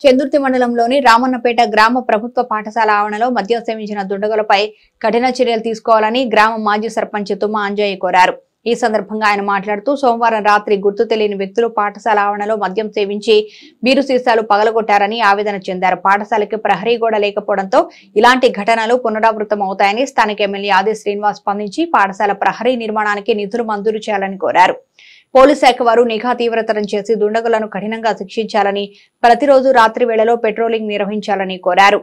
చందుర్తి మండలంలోని రామన్నపేట గ్రామ ప్రభుత్వ పాఠశాల ఆవరణలో మద్యం సేవించిన దుండగులపై కఠిన చర్యలు తీసుకోవాలని గ్రామ మాజీ సర్పంచ్ తుమ్మ అంజయ్య కోరారు. ఈ సందర్భంగా ఆయన మాట్లాడుతూ సోమవారం రాత్రి గుర్తు తెలియని వ్యక్తులు పాఠశాల ఆవరణలో మద్యం సేవించి బీరు సీసాలు పగలగొట్టారని ఆవేదన చెందారు. పాఠశాలకి ప్రహరీ గోడ లేకపోవడంతో ఇలాంటి ఘటనలు పునరావృతం అవుతాయని స్థానిక ఎమ్మెల్యే ఆది శ్రీనివాస్ స్పందించి పాఠశాల ప్రహరీ నిర్మాణానికి నిధులు మంజూరు చేయాలని కోరారు. పోలీస్ శాఖ వారు నిఘా తీవ్రతరం చేసి దుండగులను కఠినంగా శిక్షించాలని, ప్రతిరోజు రాత్రి వేళలో పెట్రోలింగ్ నిర్వహించాలని కోరారు.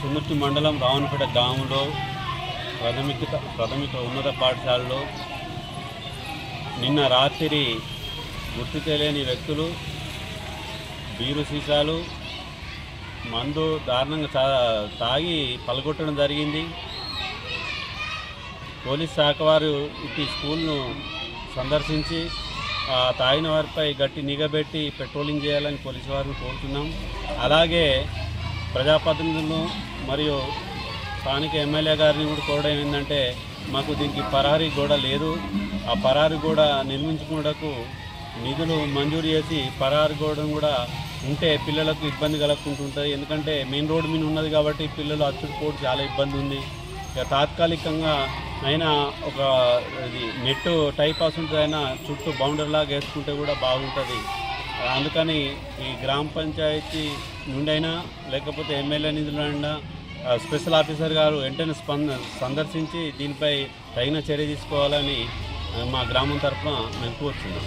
చందుర్తి మండలం రామన్నపేట గ్రామంలో ప్రాథమిక ఉన్నత పాఠశాలలో నిన్న రాత్రి గుర్తు తెలియని వ్యక్తులు బీరు సీసాలు మందు దారుణంగా తాగి పలగొట్టడం జరిగింది. పోలీస్ శాఖ వారు ఇటు స్కూల్ను సందర్శించి తాగిన వారిపై గట్టి నిఘా పెట్టి పెట్రోలింగ్ చేయాలని పోలీసు వారిని కోరుతున్నాం. అలాగే ప్రజాప్రతినిధులను మరియు స్థానిక ఎమ్మెల్యే గారిని కూడా కోరడం ఏంటంటే, మాకు దీనికి పరారీ గోడ లేదు, ఆ పరారీ గోడ నిర్మించుకున్నకు నిధులు మంజూరు చేసి పరారీ గోడను కూడా ఉంటే పిల్లలకు ఇబ్బంది కలగకుంటుంటుంది. ఎందుకంటే మెయిన్ రోడ్ మీద ఉన్నది కాబట్టి పిల్లలు అచ్చుడుకోవడం చాలా ఇబ్బంది ఉంది. ఇక తాత్కాలికంగా అయినా ఒక నెట్ టైప్ హౌస్ ఉంటుంది, అయినా చుట్టూ బౌండరీ లాగా వేసుకుంటే కూడా బాగుంటుంది. అందుకని ఈ గ్రామ పంచాయతీ నుండైనా లేకపోతే ఎమ్మెల్యే నిధులైనా స్పెషల్ ఆఫీసర్ గారు వెంటనే సందర్శించి దీనిపై తగిన చర్య తీసుకోవాలని మా గ్రామం తరఫున మేము కోరుతున్నాం.